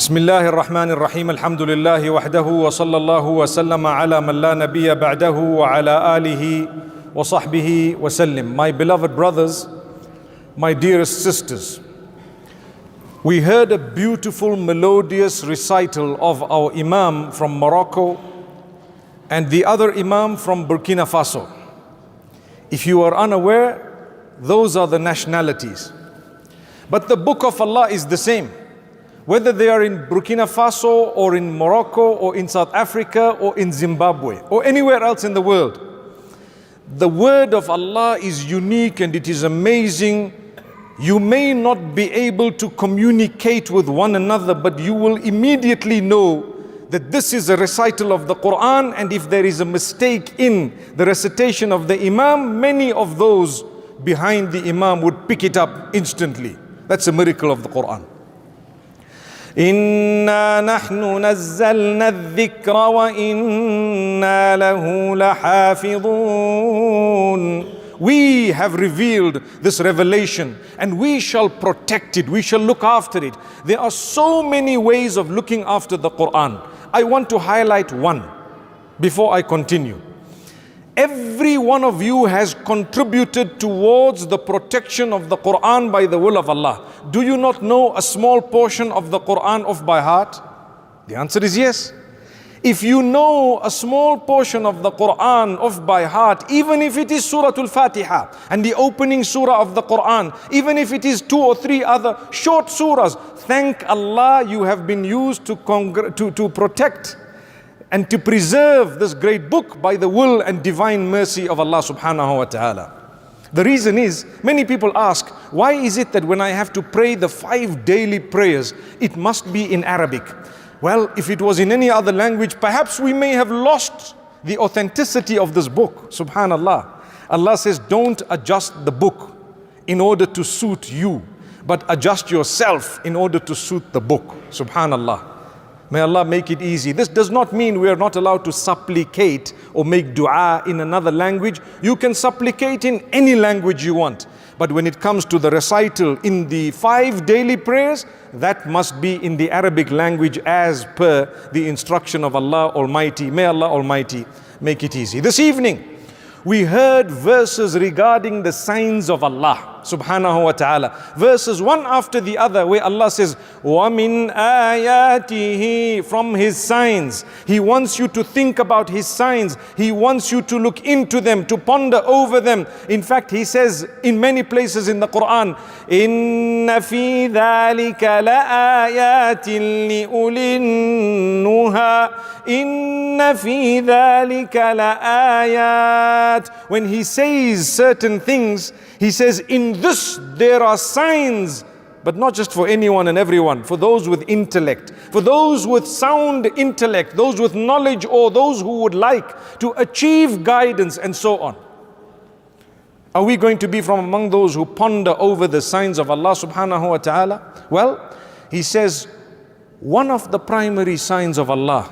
بسم الله الرحمن الرحيم الحمد لله وحده وصلى الله وسلم على من لا نبي بعده وعلى آله وصحبه وسلم. My beloved brothers, my dearest sisters, we heard a beautiful melodious recital of our Imam from Morocco and the other Imam from Burkina Faso. If you are unaware, those are the nationalities. But the book of Allah is the same. Whether they are in Burkina Faso or in Morocco or in South Africa or in Zimbabwe or anywhere else in the world, the word of Allah is unique and it is amazing. You may not be able to communicate with one another, but you will immediately know that this is a recital of the Quran, and if there is a mistake in the recitation of the Imam, many of those behind the Imam would pick it up instantly. That's a miracle of the Quran. إِنَّا نَحْنُ نَزَّلْنَا الذِّكْرَ وَإِنَّا لَهُ لَحَافِظُونَ. We have revealed this revelation and we shall protect it, we shall look after it. There are so many ways of looking after the Quran. I want to highlight one before I continue. Every one of you has contributed towards the protection of the Quran by the will of Allah. Do you not know a small portion of the Quran off by heart? The answer is yes. If you know a small portion of the Quran off by heart, even if it is Surah Al-Fatiha and the opening surah of the Quran, even if it is 2 or 3 other short surahs, thank Allah you have been used to protect and to preserve this great book by the will and divine mercy of Allah subhanahu wa ta'ala. The reason is, many people ask, why is it that when I have to pray the 5 daily prayers, it must be in Arabic? Well, if it was in any other language, perhaps we may have lost the authenticity of this book. Subhanallah. Allah says, don't adjust the book in order to suit you, but adjust yourself in order to suit the book. Subhanallah. May Allah make it easy. This does not mean we are not allowed to supplicate or make dua in another language. You can supplicate in any language you want. But when it comes to the recital in the 5 daily prayers, that must be in the Arabic language as per the instruction of Allah Almighty. May Allah Almighty make it easy. This evening, we heard verses regarding the signs of Allah subhanahu wa ta'ala. Verses one after the other where Allah says, وَمِنْ آيَاتِهِ, from His signs. He wants you to think about His signs. He wants you to look into them, to ponder over them. In fact, He says in many places in the Quran, إِنَّ فِي ذَلِكَ لَآيَاتٍ لِأُولِي النُّهَى إِنَّ فِي ذَلِكَ لَآيَاتٍ. When He says certain things, He says, in this there are signs, but not just for anyone and everyone, for those with intellect, for those with sound intellect, those with knowledge, or those who would like to achieve guidance and so on. Are we going to be from among those who ponder over the signs of Allah subhanahu wa ta'ala? Well, He says, one of the primary signs of Allah.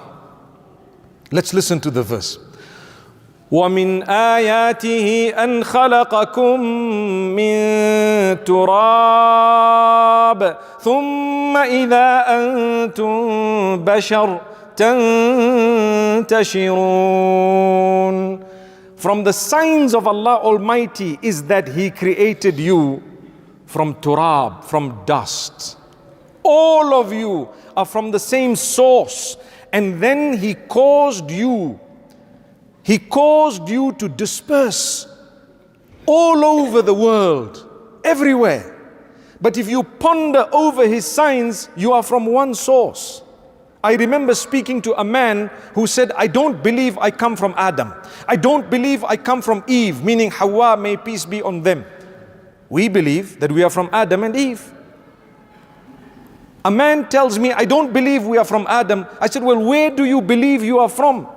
Let's listen to the verse. وَمِنْ آيَاتِهِ أَنْ خَلَقَكُم مِّن تُرَابٍ ثُمَّ إِذَا أَنْتُمْ بَشَرٌ تَنْتَشِرُونَ. From the signs of Allah Almighty is that He created you from turab, from dust. All of you are from the same source, and then He caused you to disperse all over the world, everywhere. But if you ponder over His signs, you are from one source. I remember speaking to a man who said, I don't believe I come from Adam. I don't believe I come from Eve, meaning Hawa, may peace be on them. We believe that we are from Adam and Eve. A man tells me, I don't believe we are from Adam. I said, well, where do you believe you are from?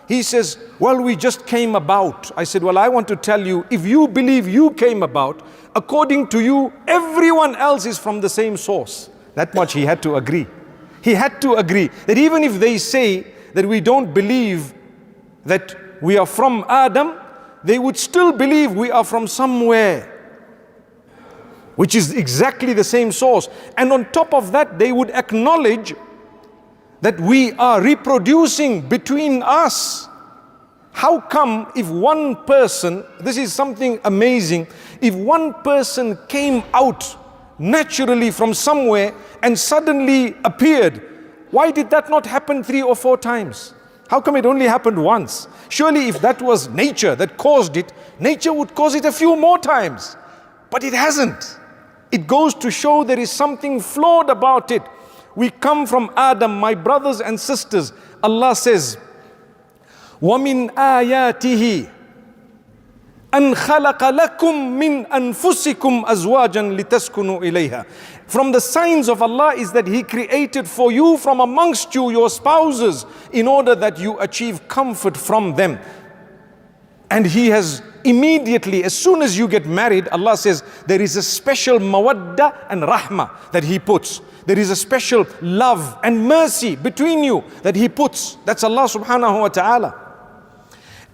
He says, well, we just came about. I said, well, I want to tell you, if you believe you came about, according to you, everyone else is from the same source. That much he had to agree. He had to agree that even if they say that we don't believe that we are from Adam, they would still believe we are from somewhere, which is exactly the same source. And on top of that, they would acknowledge that we are reproducing between us. How come if one person, this is something amazing, if one person came out naturally from somewhere and suddenly appeared, why did that not happen 3 or 4 times? How come it only happened once? Surely if that was nature that caused it, nature would cause it a few more times. But it hasn't. It goes to show there is something flawed about it. We come from Adam, my brothers and sisters. Allah says, وَمِنْ آيَاتِهِ أَنْ خَلَقَ لَكُم مِّنْ أَنفُسِكُمْ أَزْوَاجًا لِتَسْكُنُوا إِلَيْهَا. From the signs of Allah is that He created for you from amongst you your spouses in order that you achieve comfort from them. And He has immediately, as soon as you get married, Allah says there is a special mawadda and rahmah that He puts. There is a special love and mercy between you that He puts. That's Allah subhanahu wa ta'ala.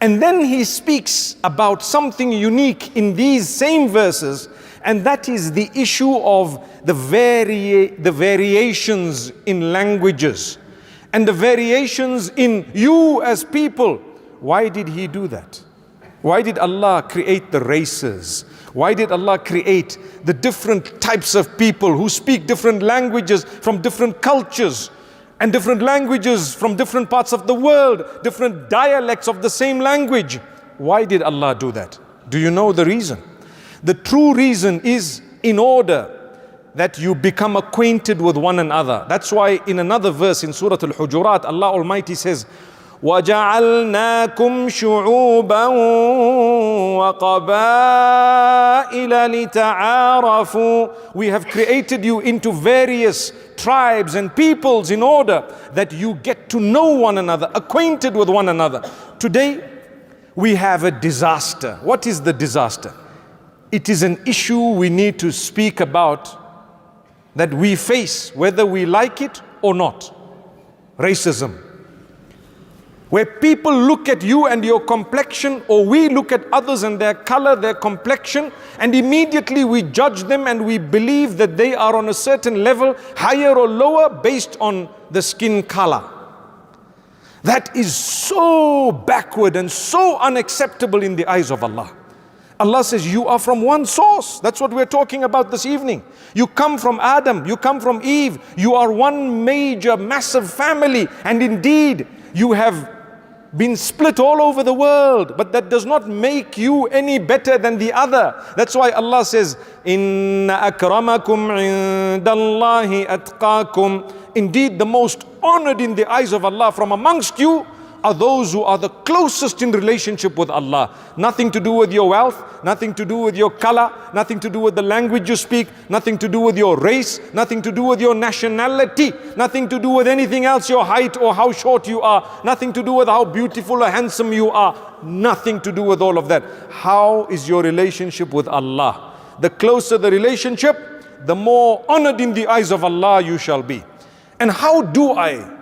And then He speaks about something unique in these same verses, and that is the issue of the variations in languages and the variations in you as people. Why did He do that? Why did Allah create the races? Why did Allah create the different types of people who speak different languages from different cultures, and different languages from different parts of the world, different dialects of the same language? Why did Allah do that? Do you know the reason? The true reason is in order that you become acquainted with one another. That's why in another verse in Surah Al-Hujurat, Allah Almighty says, وَجَعَلْنَاكُمْ شُعُوبًا وَقَبَائِلَ لِتَعَارَفُوا. We have created you into various tribes and peoples in order that you get to know one another, acquainted with one another. Today, we have a disaster. What is the disaster? It is an issue we need to speak about, that we face whether we like it or not. Racism. Where people look at you and your complexion, or we look at others and their color, their complexion, and immediately we judge them and we believe that they are on a certain level, higher or lower, based on the skin color. That is so backward and so unacceptable in the eyes of Allah. Allah says you are from one source. That's what we're talking about this evening. You come from Adam, you come from Eve. You are one major, massive family. And indeed, you have been split all over the world, but that does not make you any better than the other. That's why Allah says, Inna akramakum indallahi atqakum. Indeed, the most honored in the eyes of Allah from amongst you are those who are the closest in relationship with Allah. Nothing to do with your wealth, nothing to do with your color, nothing to do with the language you speak, nothing to do with your race, nothing to do with your nationality, nothing to do with anything else, your height or how short you are, nothing to do with how beautiful or handsome you are, nothing to do with all of that. How is your relationship with Allah? The closer the relationship, the more honored in the eyes of Allah you shall be. And how do I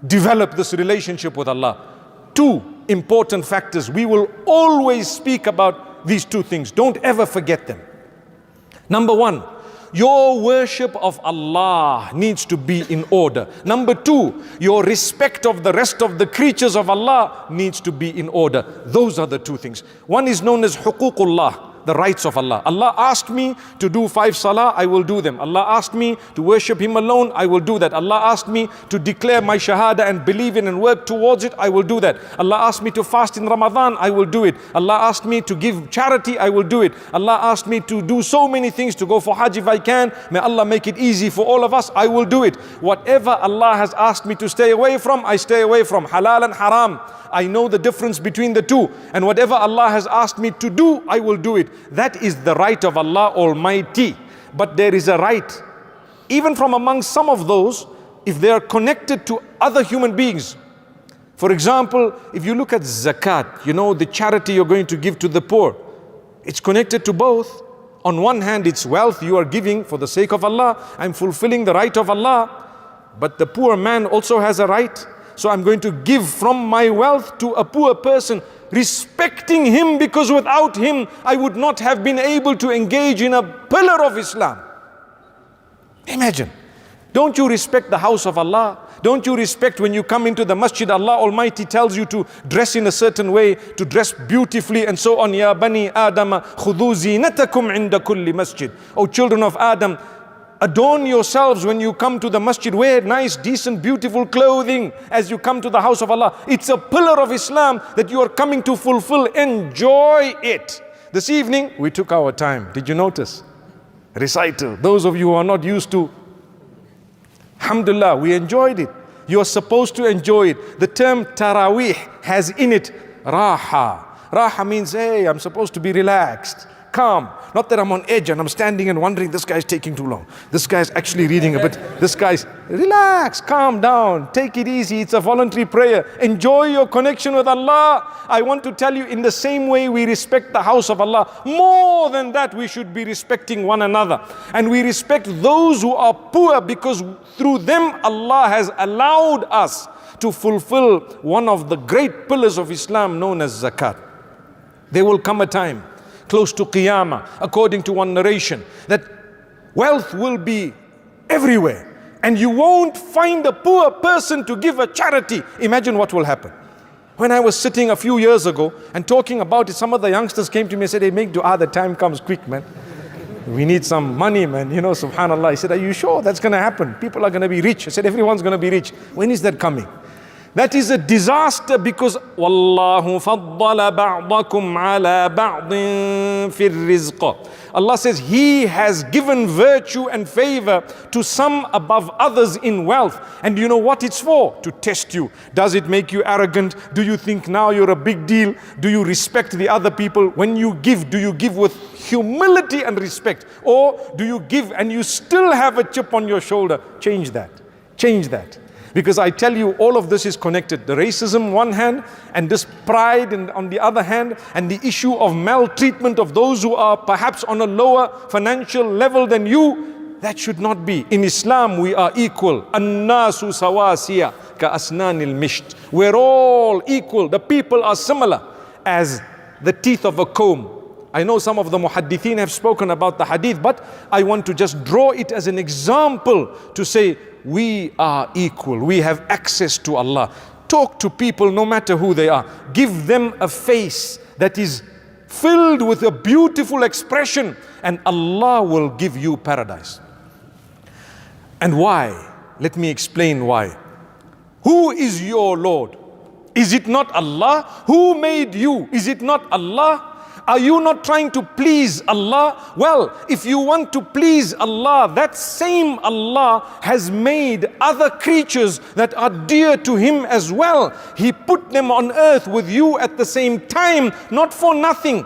develop this relationship with Allah? 2 important factors. We will always speak about these 2 things. Don't ever forget them. Number 1, your worship of Allah needs to be in order. Number 2, your respect of the rest of the creatures of Allah needs to be in order. Those are the 2 things. One is known as huququllah, the rights of Allah. Allah asked me to do 5 salah, I will do them. Allah asked me to worship Him alone, I will do that. Allah asked me to declare my shahada and believe in and work towards it, I will do that. Allah asked me to fast in Ramadan, I will do it. Allah asked me to give charity, I will do it. Allah asked me to do so many things, to go for Hajj if I can. May Allah make it easy for all of us, I will do it. Whatever Allah has asked me to stay away from, I stay away from. Halal and haram, I know the difference between the 2. And whatever Allah has asked me to do, I will do it. That is the right of Allah Almighty. But there is a right, even from among some of those, if they are connected to other human beings. For example, if you look at zakat, you know, the charity you're going to give to the poor, it's connected to both. On one hand, it's wealth you are giving for the sake of Allah. I'm fulfilling the right of Allah. But the poor man also has a right. So I'm going to give from my wealth to a poor person, respecting him, because without him, I would not have been able to engage in a pillar of Islam. Imagine. Don't you respect the house of Allah? Don't you respect when you come into the masjid, Allah Almighty tells you to dress in a certain way, to dress beautifully and so on. Ya bani Adam, khudhu zinatakum inda kulli masjid. O children of Adam, adorn yourselves when you come to the masjid. Wear nice, decent, beautiful clothing as you come to the house of Allah. It's a pillar of Islam that you are coming to fulfill. Enjoy it. This evening, we took our time. Did you notice? Recital. Those of you who are not used to, alhamdulillah, we enjoyed it. You're supposed to enjoy it. The term Taraweeh has in it Raha. Raha means, hey, I'm supposed to be relaxed, calm. Not that I'm on edge and I'm standing and wondering, this guy's taking too long. This guy's actually reading a bit. This guy's, relax, calm down, take it easy. It's a voluntary prayer. Enjoy your connection with Allah. I want to tell you, in the same way we respect the house of Allah, more than that we should be respecting one another. And we respect those who are poor, because through them Allah has allowed us to fulfill one of the great pillars of Islam known as zakat. There will come a time close to Qiyamah, according to one narration, that wealth will be everywhere and you won't find a poor person to give a charity. Imagine what will happen. When I was sitting a few years ago and talking about it, some of the youngsters came to me and said, hey, make dua, the time comes quick, man. We need some money, man. You know, subhanallah. I said, are you sure that's going to happen? People are going to be rich. I said, everyone's going to be rich. When is that coming? That is a disaster, because Wallahu faddala ba'dakum ala ba'din fir rizq. Allah says He has given virtue and favor to some above others in wealth. And you know what it's for? To test you. Does it make you arrogant? Do you think now you're a big deal? Do you respect the other people? When you give, do you give with humility and respect? Or do you give and you still have a chip on your shoulder? Change that. Change that. Because I tell you, all of this is connected. The racism one hand, and this pride on the other hand, and the issue of maltreatment of those who are perhaps on a lower financial level than you, that should not be. In Islam, we are equal. An-nasu sawasiya ka asnanil misht. We're all equal. The people are similar as the teeth of a comb. I know some of the muhaddithin have spoken about the hadith, but I want to just draw it as an example to say, we are equal. We have access to Allah. Talk to people no matter who they are. Give them a face that is filled with a beautiful expression, and Allah will give you paradise. And why? Let me explain why. Who is your Lord? Is it not Allah? Who made you? Is it not Allah? Are you not trying to please Allah? Well, if you want to please Allah, that same Allah has made other creatures that are dear to Him as well. He put them on earth with you at the same time, not for nothing.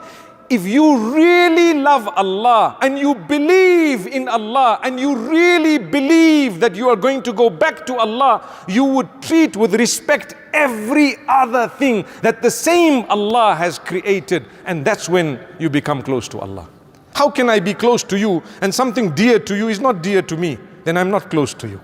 If you really love Allah and you believe in Allah and you really believe that you are going to go back to Allah, you would treat with respect every other thing that the same Allah has created, and that's when you become close to Allah. How can I be close to you and something dear to you is not dear to me? Then I'm not close to you.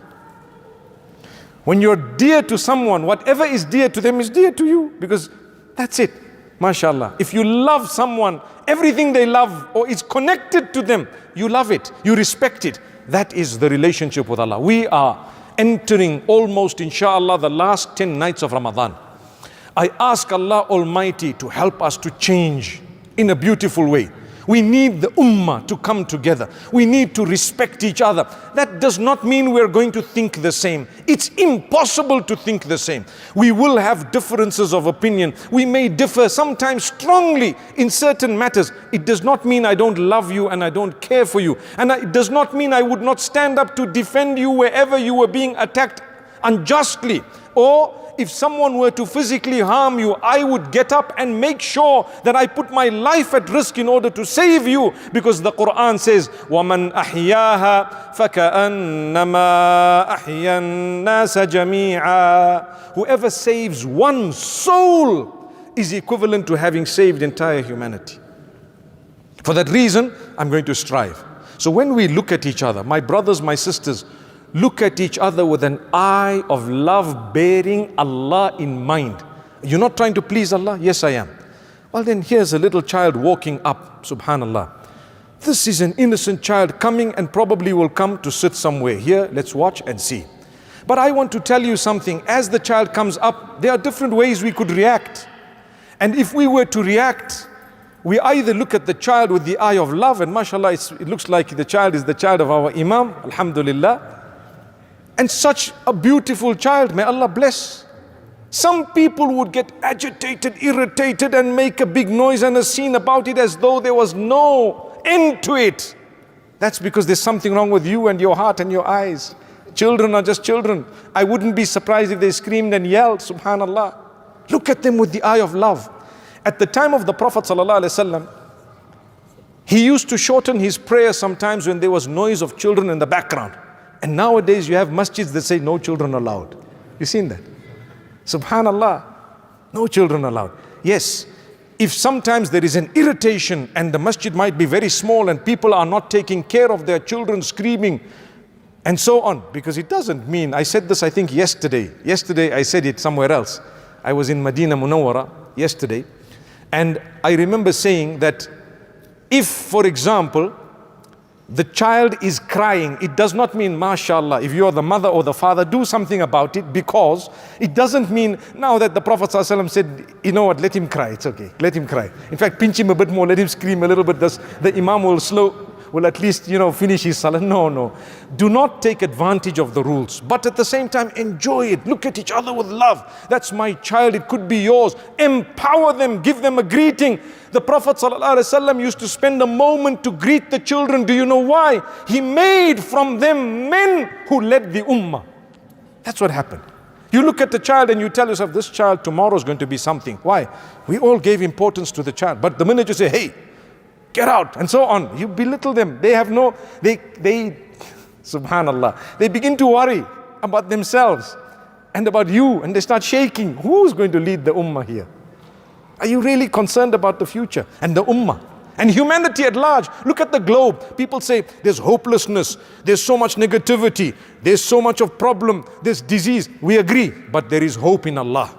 When you're dear to someone, whatever is dear to them is dear to you, because that's it. MashaAllah. If you love someone, everything they love or is connected to them, you love it, you respect it. That is the relationship with Allah. We are entering almost, inshallah, the last 10 nights of Ramadan. I ask Allah Almighty to help us to change in a beautiful way. We need the ummah to come together. We need to respect each other. That does not mean we're going to think the same. It's impossible to think the same. We will have differences of opinion. We may differ sometimes strongly in certain matters. It does not mean I don't love you and I don't care for you. And it does not mean I would not stand up to defend you wherever you were being attacked unjustly. Or if someone were to physically harm you, I would get up and make sure that I put my life at risk in order to save you, because the Quran says, وَمَنْ أَحْيَاهَا فَكَأَنَّمَا أَحْيَا النَّاسَ جَمِيعًا. Whoever saves one soul is equivalent to having saved entire humanity. For that reason, I'm going to strive. So when we look at each other, my brothers, my sisters, look at each other with an eye of love, bearing Allah in mind. You're not trying to please Allah? Yes, I am. Well, then here's a little child walking up, subhanallah. This is an innocent child coming and probably will come to sit somewhere. Here, let's watch and see. But I want to tell you something. As the child comes up, there are different ways we could react. And if we were to react, we either look at the child with the eye of love, and mashallah, it looks like the child is the child of our Imam, alhamdulillah. And such a beautiful child, may Allah bless. Some people would get agitated, irritated, and make a big noise and a scene about it as though there was no end to it. That's because there's something wrong with you and your heart and your eyes. Children are just children. I wouldn't be surprised if they screamed and yelled, subhanallah. Look at them with the eye of love. At the time of the Prophet ﷺ, he used to shorten his prayer sometimes when there was noise of children in the background. And nowadays you have masjids that say no children allowed. You seen that? Subhanallah, no children allowed. Yes, if sometimes there is an irritation and the masjid might be very small and people are not taking care of their children screaming and so on, because it doesn't mean, I said this I think yesterday I said it somewhere else. I was in Medina Munawwara yesterday, and I remember saying that if, for example, the child is crying, it does not mean, mashallah, if you are the mother or the father, do something about it, because it doesn't mean now that the Prophet ﷺ said, you know what, let him cry, it's okay, let him cry. In fact, pinch him a bit more, let him scream a little bit, the Imam will at least, finish his salah. No. Do not take advantage of the rules, but at the same time, enjoy it. Look at each other with love. That's my child, it could be yours. Empower them, give them a greeting. The Prophet ﷺ used to spend a moment to greet the children. Do you know why? He made from them men who led the ummah. That's what happened. You look at the child and you tell yourself, this child tomorrow is going to be something. Why? We all gave importance to the child. But the minute you say, hey, get out, and so on, you belittle them. They have subhanallah, they begin to worry about themselves and about you, and they start shaking. Who's going to lead the ummah here? Are you really concerned about the future and the ummah and humanity at large? Look at the globe. People say there's hopelessness, there's so much negativity, there's so much of problem, there's disease. We agree, but there is hope in Allah.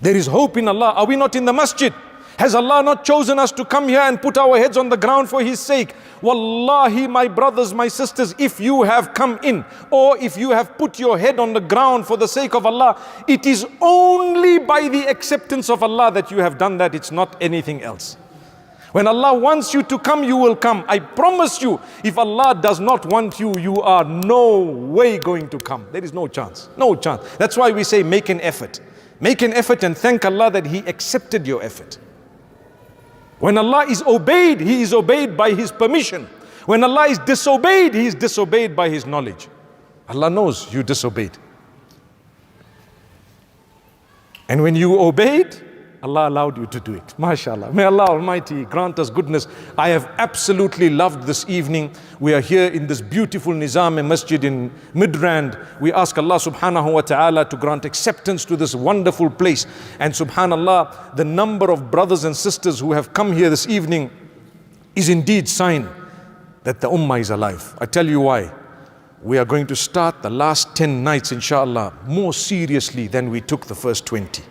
There is hope in Allah. Are we not in the masjid? Has Allah not chosen us to come here and put our heads on the ground for His sake? Wallahi, my brothers, my sisters, if you have come in, or if you have put your head on the ground for the sake of Allah, it is only by the acceptance of Allah that you have done that. It's not anything else. When Allah wants you to come, you will come. I promise you, if Allah does not want you, you are no way going to come. There is no chance. No chance. That's why we say make an effort. Make an effort and thank Allah that He accepted your effort. When Allah is obeyed, He is obeyed by His permission. When Allah is disobeyed, He is disobeyed by His knowledge. Allah knows you disobeyed. And when you obeyed, Allah allowed you to do it. MashaAllah. May Allah Almighty grant us goodness. I have absolutely loved this evening. We are here in this beautiful Nizam Masjid in Midrand. We ask Allah subhanahu wa ta'ala to grant acceptance to this wonderful place. And subhanallah, the number of brothers and sisters who have come here this evening is indeed sign that the ummah is alive. I tell you why. We are going to start the last 10 nights, inshallah, more seriously than we took the first 20.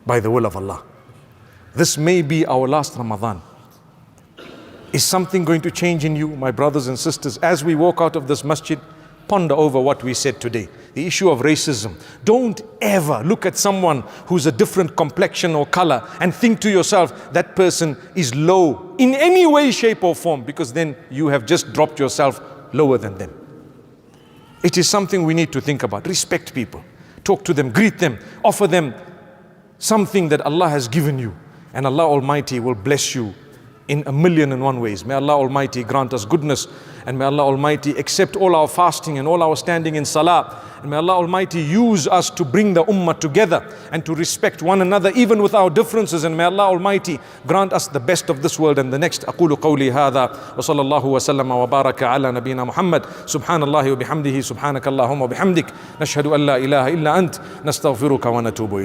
By the will of Allah. This may be our last Ramadan. Is something going to change in you, my brothers and sisters? As we walk out of this masjid, ponder over what we said today. The issue of racism. Don't ever look at someone who's a different complexion or color and think to yourself, that person is low in any way, shape or form, because then you have just dropped yourself lower than them. It is something we need to think about. Respect people. Talk to them, greet them, offer them something that Allah has given you, and Allah Almighty will bless you in 1,000,001 ways. May Allah Almighty grant us goodness, and may Allah Almighty accept all our fasting and all our standing in salah, and may Allah Almighty use us to bring the ummah together and to respect one another even with our differences, and may Allah Almighty grant us the best of this world and the next. أقول قولي هذا وصلى الله وسلم وبارك على نبينا محمد سبحان الله وبحمده سبحانك اللهم وبحمدك نشهد أن لا إله إلا أنت نستغفرك ونتوب إليك.